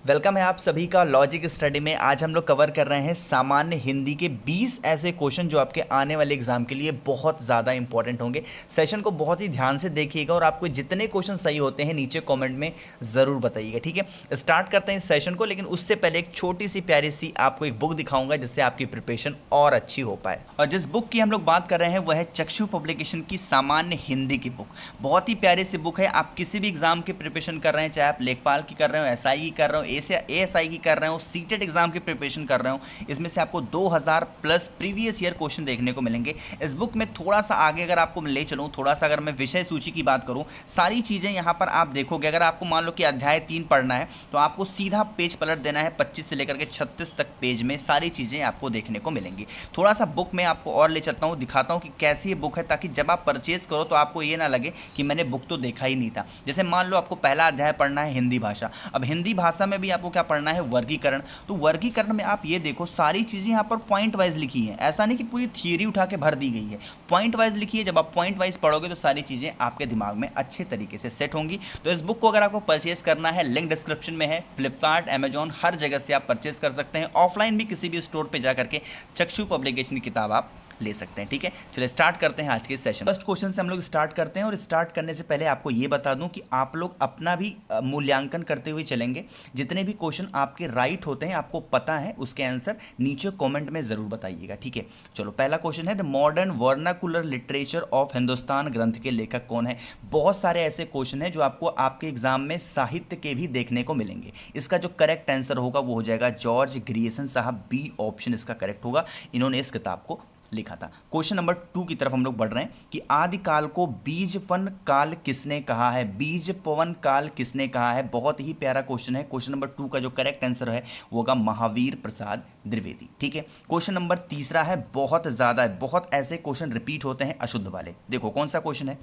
Welcome है आप सभी का लॉजिक स्टडी में। आज हम लोग कवर कर रहे हैं सामान्य हिंदी के 20 ऐसे क्वेश्चन जो आपके आने वाले एग्जाम के लिए बहुत ज़्यादा इंपॉर्टेंट होंगे। सेशन को बहुत ही ध्यान से देखिएगा और आपको जितने क्वेश्चन सही होते हैं नीचे कमेंट में ज़रूर बताइएगा, ठीक है। स्टार्ट करते हैं इस सेशन को, लेकिन उससे पहले एक छोटी सी प्यारी सी आपको एक बुक दिखाऊंगा जिससे आपकी प्रिपरेशन और अच्छी हो पाए। और जिस बुक की हम लोग बात कर रहे हैं वह है चक्षु पब्लिकेशन की सामान्य हिंदी की बुक। बहुत ही प्यारी सी बुक है। आप किसी भी एग्जाम की प्रिपरेशन कर रहे हैं, चाहे आप लेखपाल की कर रहे हो, एसआई की कर रहे हो, एएसआई की कर रहे हो, सीटेट एग्जाम की प्रिपरेशन कर रहे हो, इसमें से आपको 2000 प्लस प्रीवियस ईयर क्वेश्चन देखने को मिलेंगे। इस बुक में थोड़ा सा आगे अगर आपको ले चलूँ, थोड़ा सा अगर मैं विषय सूची की बात करूँ, सारी चीज़ें यहाँ पर आप देखोगे। अगर आपको मान लो कि अध्याय 3 पढ़ना है तो आपको सीधा पेज पलट देना है, 25 से लेकर के 36 तक पेज में सारी चीज़ें आपको देखने को मिलेंगी। थोड़ा सा बुक में आपको और ले चलता हूँ, दिखाता हूँ कि कैसी ये बुक है, ताकि जब आप परचेज करो तो आपको ये ना लगे कि मैंने बुक तो देखा ही नहीं था। जैसे मान लो आपको पहला अध्याय पढ़ना है हिंदी भाषा। अब हिंदी भाषा में भी आपको क्या पढ़ना है, वर्गीकरण। तो वर्गीकरण में आप ये देखो सारी चीज़ें यहाँ पर पॉइंट वाइज लिखी है। ऐसा नहीं कि पूरी थियरी उठा के भर दी गई है, पॉइंट वाइज लिखी है। जब आप पॉइंट वाइज पढ़ोगे तो सारी चीज़ें आपके दिमाग में अच्छे तरीके से सेट होंगी। तो इस बुक को अगर आपको परचेज करना है, लिंक डिस्क्रिप्शन में है। फ्लिपकार्ट, अमेजॉन, हर जगह से आप परचेज कर सकते हैं। ऑफलाइन भी किसी भी स्टोर पर जाकर के चक्षु पब्लिकेशन की किताब आप ले सकते हैं, ठीक है। चलिए स्टार्ट करते हैं आज के सेशन। फर्स्ट क्वेश्चन से हम लोग स्टार्ट करते हैं, और स्टार्ट करने से पहले आपको ये बता दूं कि आप लोग अपना भी मूल्यांकन करते हुए चलेंगे। जितने भी क्वेश्चन आपके राइट होते हैं, आपको पता है, उसके आंसर नीचे कमेंट में जरूर बताइएगा, ठीक है। चलो पहला क्वेश्चन है, the modern vernacular literature of Hindustan ग्रंथ के लेखक कौन है। बहुत सारे ऐसे क्वेश्चन है जो आपको आपके एग्जाम में साहित्य के भी देखने को मिलेंगे। इसका जो करेक्ट आंसर होगा वो हो जाएगा जॉर्ज ग्रियर्सन साहब। बी ऑप्शन इसका करेक्ट होगा। इन्होंने इस किताब को लिखा था। क्वेश्चन नंबर 2 की तरफ हम लोग बढ़ रहे हैं कि आदिकाल को बीजपवन काल किसने कहा है। बीजपवन काल किसने कहा है, बहुत ही प्यारा क्वेश्चन है। क्वेश्चन नंबर 2 का जो करेक्ट आंसर है वो होगा महावीर प्रसाद द्विवेदी, ठीक है। क्वेश्चन नंबर 3 है, बहुत ज्यादा है, बहुत ऐसे क्वेश्चन रिपीट होते हैं अशुद्ध वाले। देखो कौन सा क्वेश्चन है।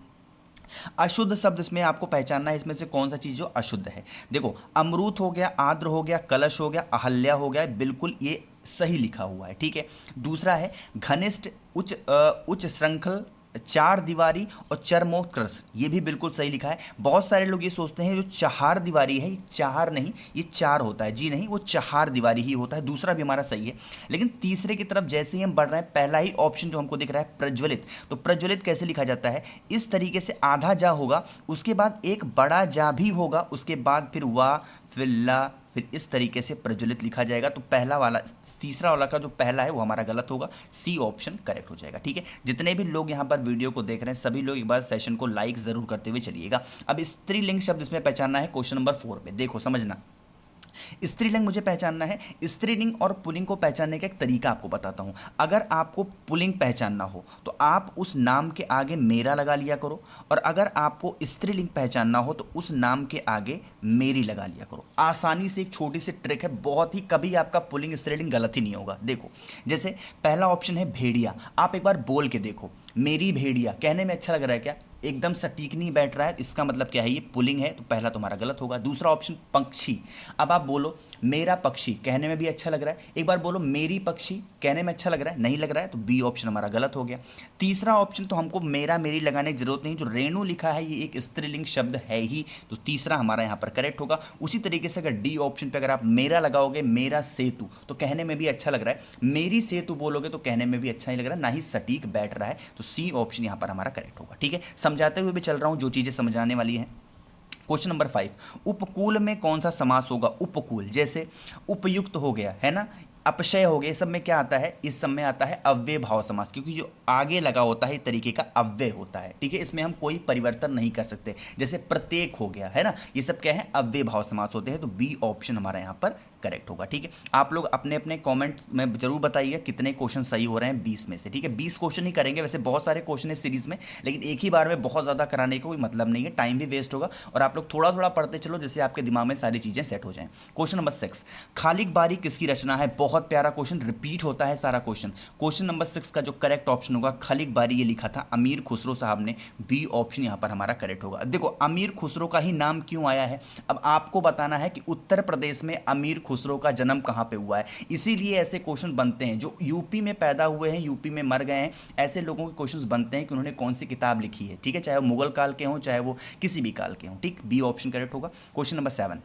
अशुद्ध शब्द इसमें आपको पहचानना है, इसमें से कौन सा चीज जो अशुद्ध है। देखो अमृत हो गया, आर्द्र हो गया, कलश हो गया, अहल्या हो गया, बिल्कुल ये सही लिखा हुआ है, ठीक है। दूसरा है घनिष्ठ, उच्च श्रृंखल, चार दीवारी और चरमोत्कर्ष, ये भी बिल्कुल सही लिखा है। बहुत सारे लोग ये सोचते हैं जो चार दीवारी है, ये चार नहीं, ये चार होता है। जी नहीं, वो चार दीवारी ही होता है। दूसरा भी हमारा सही है। लेकिन तीसरे की तरफ जैसे ही हम बढ़ रहे हैं, पहला ही ऑप्शन जो हमको दिख रहा है प्रज्वलित, तो प्रज्वलित कैसे लिखा जाता है, इस तरीके से आधा जा होगा, उसके बाद एक बड़ा जा भी होगा, उसके बाद फिर वाह, फिर ला, फिर इस तरीके से प्रज्वलित लिखा जाएगा। तो पहला वाला, तीसरा वाला का जो पहला है वो हमारा गलत होगा। सी ऑप्शन करेक्ट हो जाएगा, ठीक है। जितने भी लोग यहाँ पर वीडियो को देख रहे हैं सभी लोग एक बार सेशन को लाइक जरूर करते हुए चलिएगा। अब स्त्रीलिंग शब्द इसमें पहचानना है। क्वेश्चन नंबर 4 पे देखो, समझना। स्त्रीलिंग मुझे पहचानना है। स्त्रीलिंग और पुल्लिंग को पहचानने का एक तरीका आपको बताता हूं। अगर आपको पुल्लिंग पहचानना हो तो आप उस नाम के आगे मेरा लगा लिया करो, और अगर आपको स्त्रीलिंग पहचानना हो तो उस नाम के आगे मेरी लगा लिया करो। आसानी से एक छोटी सी ट्रिक है, बहुत ही, कभी आपका पुल्लिंग स्त्रीलिंग गलत ही नहीं होगा। देखो जैसे पहला ऑप्शन है भेड़िया, आप एक बार बोल के देखो, मेरी भेड़िया, कहने में अच्छा लग रहा है क्या, एकदम सटीक नहीं बैठ रहा है, इसका मतलब क्या है, ये पुलिंग है, तो पहला तुम्हारा गलत होगा। दूसरा ऑप्शन पक्षी, अब आप बोलो मेरा पक्षी, कहने में भी अच्छा लग रहा है। एक बार बोलो मेरी पक्षी, कहने में अच्छा लग रहा है, नहीं लग रहा है, तो बी ऑप्शन हमारा गलत हो गया। तीसरा ऑप्शन तो हमको मेरा मेरी लगाने की जरूरत नहीं, जो रेणु लिखा है ये एक स्त्रीलिंग शब्द है ही, तो तीसरा हमारा यहाँ पर करेक्ट होगा। उसी तरीके से अगर डी ऑप्शन पर अगर आप मेरा लगाओगे, मेरा सेतु, तो कहने में भी अच्छा लग रहा है, मेरी सेतु बोलोगे तो कहने में भी अच्छा नहीं लग रहा है, ना ही सटीक बैठ रहा है, तो सी ऑप्शन यहाँ पर हमारा करेक्ट होगा, ठीक है। समझाते हुए भी चल रहा हूं, जो चीजें समझाने वाली हैं। क्वेश्चन नंबर 5, उपकूल में कौन सा समास होगा। उपकूल जैसे उपयुक्त हो गया है ना, अपशय हो गया, इस सब में क्या आता है, इस सब में आता है अव्यय भाव समास, क्योंकि जो आगे लगा होता है तरीके का अव्यय होता है, ठीक है। इसमें हम कोई परिवर्तन नहीं कर सकते। जैसे प्रत्येक हो गया है ना, ये सब क्या है, अव्यय भाव समास होते हैं, तो बी ऑप्शन हमारा यहाँ पर करेक्ट होगा, ठीक है। आप लोग अपने अपने कमेंट में जरूर बताइए कितने क्वेश्चन सही हो रहे हैं 20 में से, ठीक है। 20 क्वेश्चन ही करेंगे, वैसे बहुत सारे क्वेश्चन है सीरीज में, लेकिन एक ही बार में बहुत ज़्यादा कराने का कोई मतलब नहीं है, टाइम भी वेस्ट होगा, और आप लोग थोड़ा थोड़ा पढ़ते चलो जिससे आपके दिमाग में सारी चीज़ें सेट हो जाएं। क्वेश्चन नंबर 6, खालिक बारी किसकी रचना है। बहुत प्यारा क्वेश्चन, रिपीट होता है सारा क्वेश्चन। क्वेश्चन नंबर 6 का जो करेक्ट ऑप्शन होगा, खालिक बारी, ये लिखा था अमीर खुसरो साहब ने। बी ऑप्शन यहाँ पर हमारा करेक्ट होगा। देखो अमीर खुसरो का ही नाम क्यों आया है, अब आपको बताना है कि उत्तर प्रदेश में अमीर खुसरो का जन्म कहां पे हुआ है, इसीलिए ऐसे क्वेश्चन बनते हैं। जो यूपी में पैदा हुए हैं, यूपी में मर गए हैं, ऐसे लोगों के क्वेश्चंस बनते हैं कि उन्होंने कौन सी किताब लिखी है, ठीक है, चाहे वो मुगल काल के हों, चाहे वो किसी भी काल के हों, ठीक। बी ऑप्शन करेक्ट होगा। क्वेश्चन नंबर 7,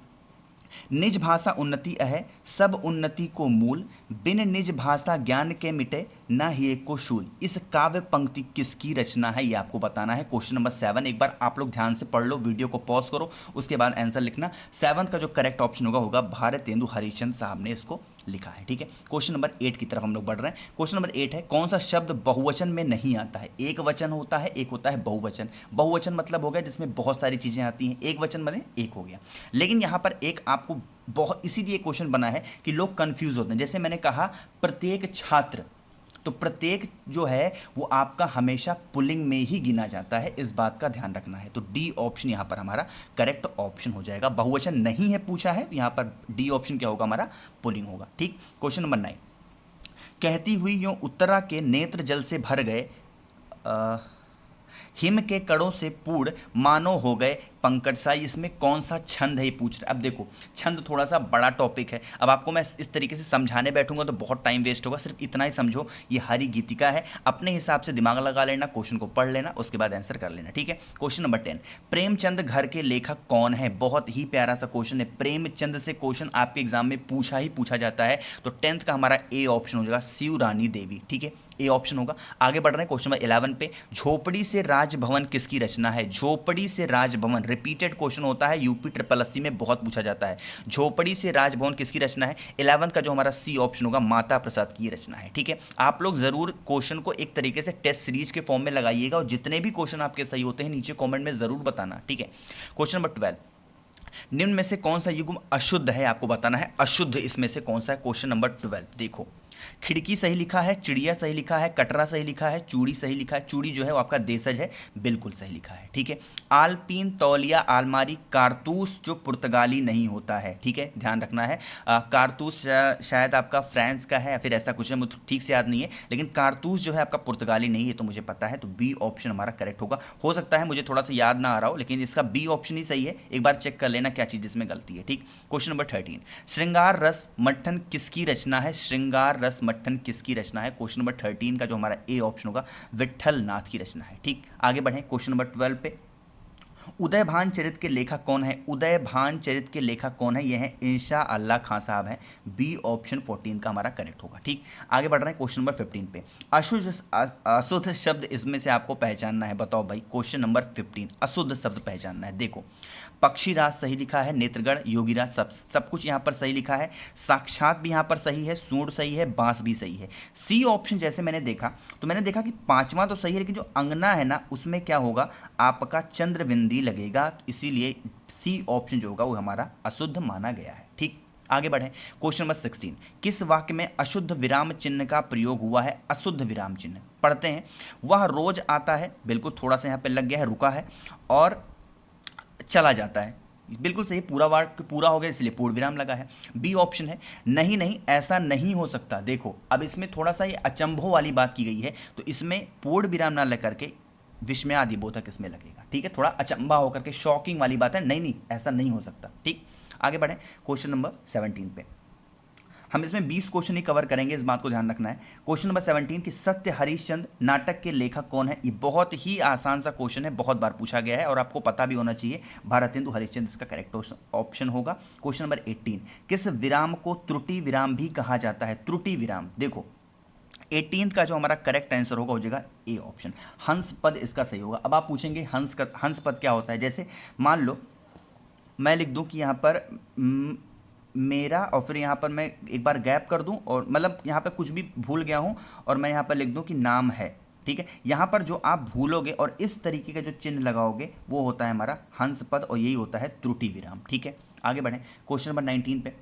निज भाषा उन्नति है, सब उन्नति को मूल, बिन निज भाषा ज्ञान के मिटे, ना ही एक को शूल। इस काव्य पंक्ति किसकी रचना है, ये आपको बताना है। क्वेश्चन नंबर 7 एक बार आप लोग ध्यान से पढ़ लो, वीडियो को पॉज करो, उसके बाद आंसर लिखना। 7 का जो करेक्ट ऑप्शन होगा भारतेंदु हरिश्चंद्र साहब ने इसको लिखा है, ठीक है। क्वेश्चन नंबर 8 की तरफ हम लोग बढ़ रहे हैं। क्वेश्चन नंबर 8 है, कौन सा शब्द बहुवचन में नहीं आता है? एक वचन होता है, एक होता है बहुवचन। बहुवचन मतलब हो गया जिसमें बहुत सारी चीजें आती हैं, एक वचन मतलब एक हो गया। लेकिन यहां पर एक आपको बहुत इसीलिए क्वेश्चन बना है कि लोग कंफ्यूज होते हैं। जैसे मैंने कहा प्रत्येक छात्र, तो प्रत्येक जो है वो आपका हमेशा पुल्लिंग में ही गिना जाता है, इस बात का ध्यान रखना है। तो डी ऑप्शन यहां पर हमारा करेक्ट ऑप्शन हो जाएगा। बहुवचन नहीं है पूछा है, तो यहां पर डी ऑप्शन क्या होगा हमारा? पुल्लिंग होगा, ठीक। क्वेश्चन नंबर 9, कहती हुई यूं उत्तरा के नेत्र जल से भर गए, हिम के कड़ों से पूर्ण मानो हो गए पंकज साई। इसमें कौन सा छंद है ये पूछ रहे। अब देखो छंद थोड़ा सा बड़ा टॉपिक है, अब आपको मैं इस तरीके से समझाने बैठूंगा तो बहुत टाइम वेस्ट होगा। सिर्फ इतना ही समझो, ये हरी गीतिका है, अपने हिसाब से दिमाग लगा लेना, क्वेश्चन को पढ़ लेना, उसके बाद आंसर कर लेना, ठीक है। क्वेश्चन नंबर 10, प्रेमचंद घर के लेखक कौन है? बहुत ही प्यारा सा क्वेश्चन है। प्रेमचंद से क्वेश्चन आपके एग्जाम में पूछा जाता है, तो 10th का हमारा ए ऑप्शन हो जाएगा, शिवरानी देवी, ठीक है, ए ऑप्शन होगा। आगे बढ़ रहे हैं क्वेश्चन नंबर 11 पे, झोपड़ी से राजभवन किसकी रचना है? झोपड़ी से राजभवन रिपीटेड क्वेश्चन होता है, यूपी ट्रिपल एससी में बहुत पूछा जाता है। झोपड़ी से राजभवन किसकी रचना है? 11 का जो हमारा सी ऑप्शन होगा, माता प्रसाद की रचना है, ठीक है। आप लोग जरूर क्वेश्चन को एक तरीके से टेस्ट सीरीज के फॉर्म में लगाइएगा, और जितने भी क्वेश्चन आपके सही होते हैं नीचे कॉमेंट में जरूर बताना, ठीक है। क्वेश्चन नंबर 12, निम्न में से कौन सा युग्म अशुद्ध है? आपको बताना है अशुद्ध इसमें से कौन सा है। क्वेश्चन नंबर 12 देखो, खिड़की सही लिखा है, चिड़िया सही लिखा है, कटरा सही लिखा है, चूड़ी सही लिखा है। चूड़ी जो है वो आपका देशज है, बिल्कुल सही लिखा है, ठीक है। आलपीन, तौलिया, आलमारी, कारतूस जो पुर्तगाली नहीं होता है, ठीक है, ध्यान रखना है। कारतूस शायद आपका फ्रांस का है या फिर ऐसा कुछ है, मुझे ठीक से याद नहीं है, लेकिन कारतूस जो है आपका पुर्तगाली नहीं है, तो मुझे पता है, तो बी ऑप्शन हमारा करेक्ट होगा। हो सकता है मुझे थोड़ा सा याद ना आ रहा हो, लेकिन इसका बी ऑप्शन ही सही है, एक बार चेक कर लेना क्या चीज़ इसमें गलती है, ठीक। क्वेश्चन नंबर 13, श्रृंगार रस मट्ठन किसकी रचना है? श्रृंगार रस मट्ठन किसकी रचना है? क्वेश्चन नंबर 13 का जो हमारा ए ऑप्शन होगा, विट्ठल नाथ की रचना है, ठीक। आगे बढ़े क्वेश्चन नंबर 12 पे, उदयभान चरित के लेखक कौन है? उदयभान चरित के लेखक कौन है? ये है इंशा अल्लाह खां साहब हैं, बी ऑप्शन 14 का हमारा करेक्ट होगा, ठीक। आगे बढ़ रहे हैं क्वेश्चन नंबर 15 पे, अशुद्ध शब्द इसमें से आपको पहचानना है, बताओ भाई। क्वेश्चन नंबर 15, अशुद्ध शब्द पहचानना है। देखो, पक्षीराज सही लिखा है, नेत्रगण, योगीराज, सब कुछ यहाँ पर सही लिखा है, साक्षात भी यहाँ पर सही है, सूंड सही है, बांस भी सही है। सी ऑप्शन जैसे मैंने देखा तो मैंने देखा कि पांचवा तो सही है, लेकिन जो अंगना है ना उसमें क्या होगा, आपका चंद्रबिंदी लगेगा, इसीलिए सी ऑप्शन जो होगा वो हमारा अशुद्ध माना गया है, ठीक। आगे बढ़े क्वेश्चन नंबर 16, किस वाक्य में अशुद्ध विराम चिन्ह का प्रयोग हुआ है? अशुद्ध विराम चिन्ह पढ़ते हैं, वह रोज आता है, बिल्कुल थोड़ा सा यहाँ पे लग गया है, रुका है, और चला जाता है, बिल्कुल सही, पूरा वाक्य पूरा हो गया इसलिए पूर्ण विराम लगा है। बी ऑप्शन है, नहीं नहीं ऐसा नहीं हो सकता। देखो अब इसमें थोड़ा सा ये अचंभों वाली बात की गई है, तो इसमें पूर्ण विराम ना लग करके विस्मयादि बोधक इसमें लगेगा, ठीक है, थोड़ा अचंभा होकर के शॉकिंग वाली बात है, नहीं नहीं ऐसा नहीं हो सकता, ठीक। आगे बढ़े क्वेश्चन नंबर 17 पे, हम इसमें 20 क्वेश्चन ही कवर करेंगे, इस बात को ध्यान रखना है। क्वेश्चन नंबर 17 कि सत्य हरिश्चंद्र नाटक के लेखक कौन है? ये बहुत ही आसान सा क्वेश्चन है, बहुत बार पूछा गया है और आपको पता भी होना चाहिए, भारतेंदु हरिश्चंद्र इसका करेक्ट ऑप्शन होगा। क्वेश्चन नंबर 18, किस विराम को त्रुटि विराम भी कहा जाता है? त्रुटि विराम, देखो 18 का जो हमारा करेक्ट आंसर होगा हो जाएगा ए ऑप्शन, हंस पद इसका सही होगा। अब आप पूछेंगे हंस पद क्या होता है? जैसे मान लो मैं लिख दूं कि यहाँ पर मेरा, और फिर यहाँ पर मैं एक बार गैप कर दूं, और मतलब यहाँ पर कुछ भी भूल गया हूँ और मैं यहाँ पर लिख दूं कि नाम है, ठीक है। यहाँ पर जो आप भूलोगे और इस तरीके का जो चिन्ह लगाओगे वो होता है हमारा हंस पद, और यही होता है त्रुटि विराम, ठीक है। आगे बढ़ें क्वेश्चन नंबर 19 पे,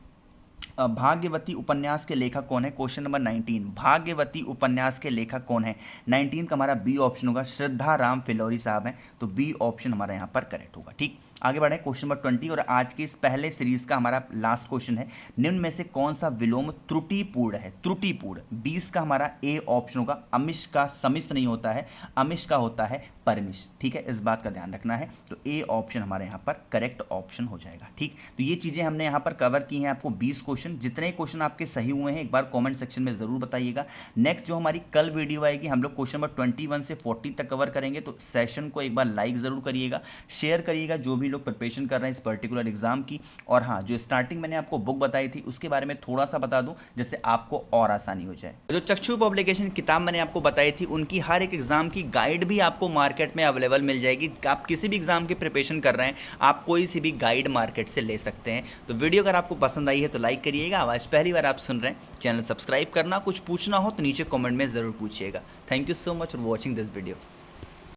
भाग्यवती उपन्यास के लेखक कौन है? क्वेश्चन नंबर 19, भाग्यवती उपन्यास के लेखक कौन है? 19 का हमारा बी ऑप्शन होगा, श्रद्धा राम फिलौरी साहब हैं, तो बी ऑप्शन हमारा यहाँ पर करेक्ट होगा, ठीक। आगे बढ़े क्वेश्चन नंबर 20, और आज के इस पहले सीरीज का हमारा लास्ट क्वेश्चन है, निम्न में से कौन सा विलोम त्रुटिपूर्ण है? त्रुटिपूर्ण 20 का हमारा ए ऑप्शन होगा, अमिश का समिश नहीं होता है, अमिश का होता है परमिश, ठीक है, इस बात का ध्यान रखना है, तो ए ऑप्शन हमारे यहाँ पर करेक्ट ऑप्शन हो जाएगा, ठीक। तो ये चीज़ें हमने यहाँ पर कवर की हैं, आपको 20 क्वेश्चन, जितने क्वेश्चन आपके सही हुए हैं एक बार कमेंट सेक्शन में ज़रूर बताइएगा। नेक्स्ट जो हमारी कल वीडियो आएगी हम लोग क्वेश्चन नंबर 21 से 40 तक कवर करेंगे, तो सेशन को एक बार लाइक ज़रूर करिएगा, शेयर करिएगा जो भी लोग प्रिपरेशन कर रहे हैं इस पर्टिकुलर एग्जाम की। और हाँ, जो स्टार्टिंग मैंने आपको बुक बताई थी उसके बारे में थोड़ा सा बता दूं जिससे आपको और आसानी हो जाए। जो चक्षु पब्लिकेशन किताब मैंने आपको बताई थी उनकी हर एक एग्जाम की गाइड भी आपको मार्केट में अवेलेबल मिल जाएगी। आप किसी भी एग्जाम की प्रिपरेशन कर रहे हैं आप कोई सी भी गाइड मार्केट से ले सकते हैं। तो वीडियो अगर आपको पसंद आई है तो लाइक करिएगा, आज पहली बार आप सुन रहे हैं चैनल सब्सक्राइब करना, कुछ पूछना हो तो नीचे कमेंट में ज़रूर पूछिएगा। Thank you so much for watching this video.